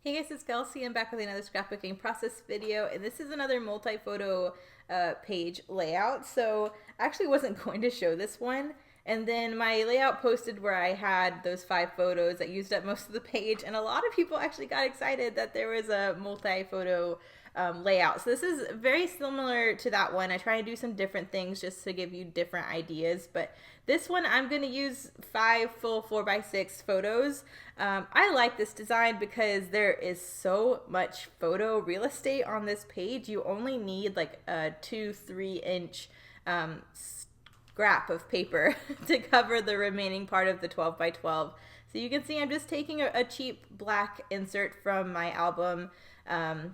Hey guys, it's Kelsey. I'm back with another scrapbooking process video, and this is another multi-photo page layout. So I actually wasn't going to show this one, and then my layout posted where I had those 5 photos that used up most of the page, and a lot of people actually got excited that there was a multi-photo layout. So this is very similar to that one. I try and do some different things just to give you different ideas, but this one I'm going to use 5 full 4x6 photos. I like this design because there is so much photo real estate on this page. You only need like a 2-3 inch scrap of paper to cover the remaining part of the 12x12. So you can see I'm just taking a cheap black insert from my album,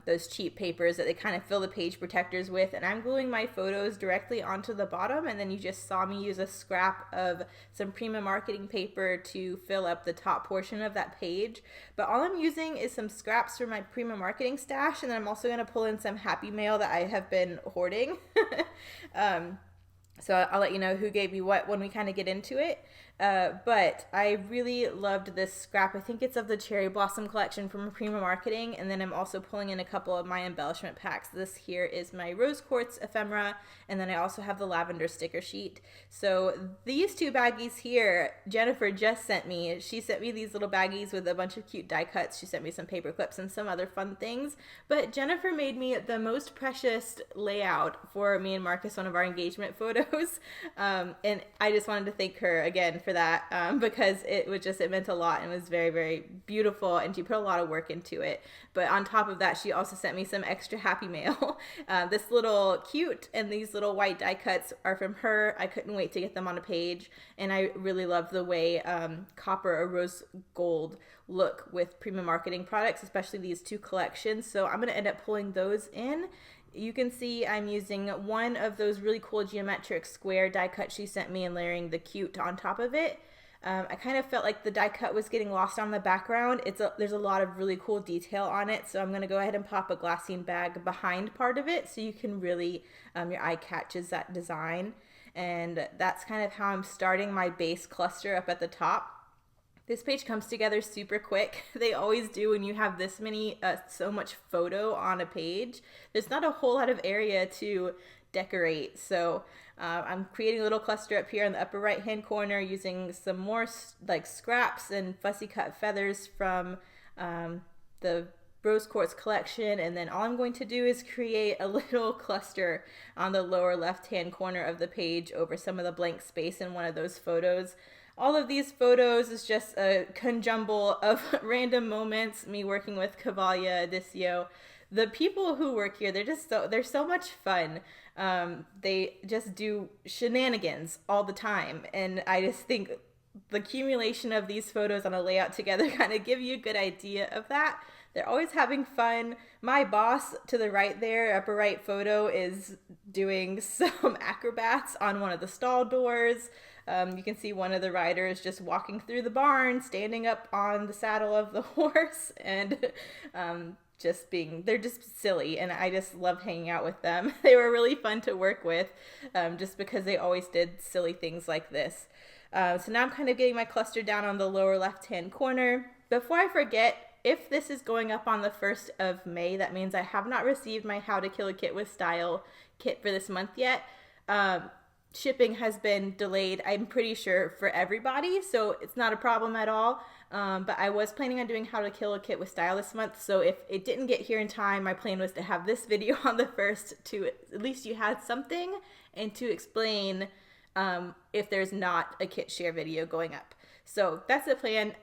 those cheap papers that they kind of fill the page protectors with, and I'm gluing my photos directly onto the bottom, and then you just saw me use a scrap of some Prima marketing paper to fill up the top portion of that page. But all I'm using is some scraps from my Prima marketing stash, and then I'm also going to pull in some Happy Mail that I have been hoarding. So I'll let you know who gave me what when we kind of get into it. But I really loved this scrap. I think it's of the Cherry Blossom collection from Prima Marketing. And then I'm also pulling in a couple of my embellishment packs. This here is my Rose Quartz ephemera. And then I also have the lavender sticker sheet. So these 2 baggies here, Jennifer just sent me. She sent me these little baggies with a bunch of cute die cuts. She sent me some paper clips and some other fun things. But Jennifer made me the most precious layout for me and Marcus, one of our engagement photos. And I just wanted to thank her again for that, because it meant a lot and was very, very beautiful, and she put a lot of work into it. But on top of that, she also sent me some extra Happy Mail. This little cute and these little white die cuts are from her. I couldn't wait to get them on a page, and I really love the way copper or rose gold look with Prima Marketing products, especially these 2 collections. So I'm going to end up pulling those in. You can see I'm using one of those really cool geometric square die cuts she sent me and layering the cute on top of it. I kind of felt like the die cut was getting lost on the background. There's a lot of really cool detail on it, so I'm going to go ahead and pop a glassine bag behind part of it so you can really, your eye catches that design. And that's kind of how I'm starting my base cluster up at the top. This page comes together super quick. They always do when you have this many, so much photo on a page. There's not a whole lot of area to decorate. So I'm creating a little cluster up here in the upper right hand corner using some more like scraps and fussy cut feathers from the Rose Quartz collection. And then all I'm going to do is create a little cluster on the lower left hand corner of the page over some of the blank space in one of those photos. All of these photos is just a conjumble of random moments, me working with Cavalia, Adicio. The people who work here, they're so much fun. They just do shenanigans all the time. And I just think the accumulation of these photos on a layout together kind of give you a good idea of that. They're always having fun. My boss to the right there, upper right photo, is doing some acrobats on one of the stall doors. You can see one of the riders just walking through the barn, standing up on the saddle of the horse, and they're just silly, and I just love hanging out with them. They were really fun to work with, just because they always did silly things like this. So now I'm kind of getting my cluster down on the lower left-hand corner. Before I forget, if this is going up on the 1st of May, that means I have not received my How to Kill a Kit with Style kit for this month yet. Shipping has been delayed, I'm pretty sure, for everybody, so it's not a problem at all. But I was planning on doing How to Kill a Kit with Style this month, so if it didn't get here in time, my plan was to have this video on the 1st to at least you had something, and to explain if there's not a kit share video going up. So that's the plan.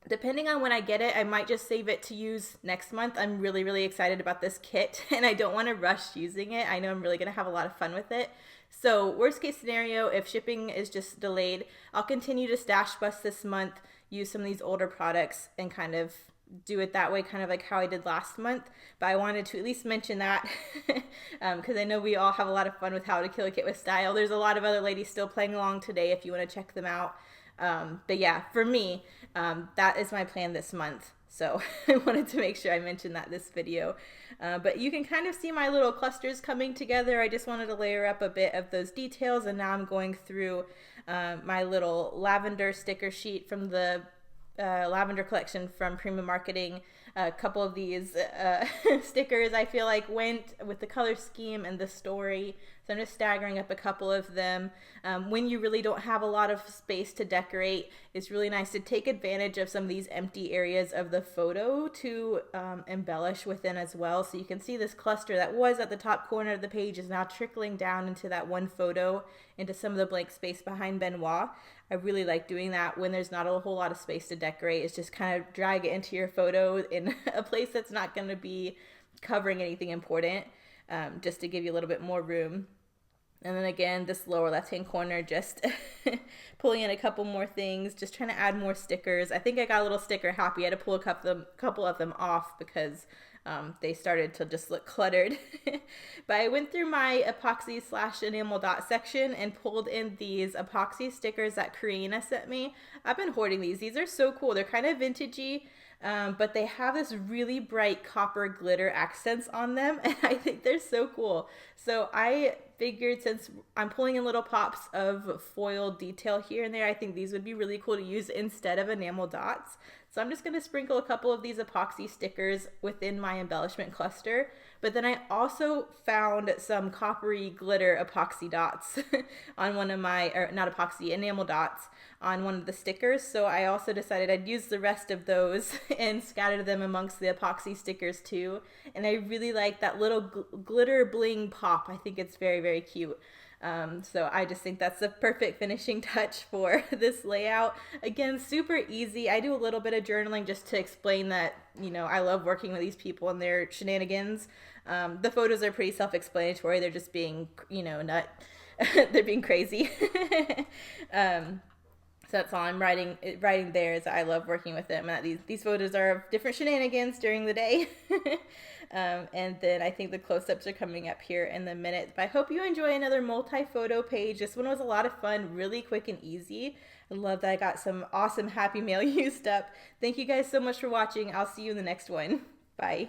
Depending on when I get it, I might just save it to use next month. I'm really, really excited about this kit, and I don't want to rush using it. I know I'm really going to have a lot of fun with it. So worst case scenario, if shipping is just delayed, I'll continue to stash bust this month, use some of these older products, and kind of do it that way, kind of like how I did last month. But I wanted to at least mention that because I know we all have a lot of fun with How to Kill a Kit with Style. There's a lot of other ladies still playing along today if you want to check them out. But yeah, for me, that is my plan this month. So I wanted to make sure I mentioned that this video. But you can kind of see my little clusters coming together. I just wanted to layer up a bit of those details, and now I'm going through my little lavender sticker sheet from the lavender collection from Prima Marketing. A couple of these stickers I feel like went with the color scheme and the story. So I'm just staggering up a couple of them. When you really don't have a lot of space to decorate, it's really nice to take advantage of some of these empty areas of the photo to embellish within as well. So you can see this cluster that was at the top corner of the page is now trickling down into that one photo, into some of the blank space behind Benoit. I really like doing that when there's not a whole lot of space to decorate. It's just kind of drag it into your photo in a place that's not going to be covering anything important, just to give you a little bit more room. And then again, this lower left-hand corner, just pulling in a couple more things, just trying to add more stickers. I think I got a little sticker happy. I had to pull a couple of them off because they started to just look cluttered. But I went through my epoxy / enamel dot section and pulled in these epoxy stickers that Karina sent me. I've been hoarding these. These are so cool. They're kind of vintagey, but they have this really bright copper glitter accents on them, and I think they're so cool. So I figured, since I'm pulling in little pops of foil detail here and there, I think these would be really cool to use instead of enamel dots. So I'm just going to sprinkle a couple of these epoxy stickers within my embellishment cluster. But then I also found some coppery glitter epoxy dots on one of my, or not epoxy, enamel dots on one of the stickers. So I also decided I'd use the rest of those and scatter them amongst the epoxy stickers too. And I really like that little glitter bling pop. I think it's very, very cute. So I just think that's the perfect finishing touch for this layout. Again, super easy. I do a little bit of journaling just to explain that, you know, I love working with these people and their shenanigans. The photos are pretty self-explanatory. They're just being, you know, they're being crazy. So that's all I'm writing there, is I love working with them. These photos are of different shenanigans during the day. And then I think the close-ups are coming up here in the minute. But I hope you enjoy another multi-photo page. This one was a lot of fun, really quick and easy. I love that I got some awesome Happy Mail used up. Thank you guys so much for watching. I'll see you in the next one. Bye.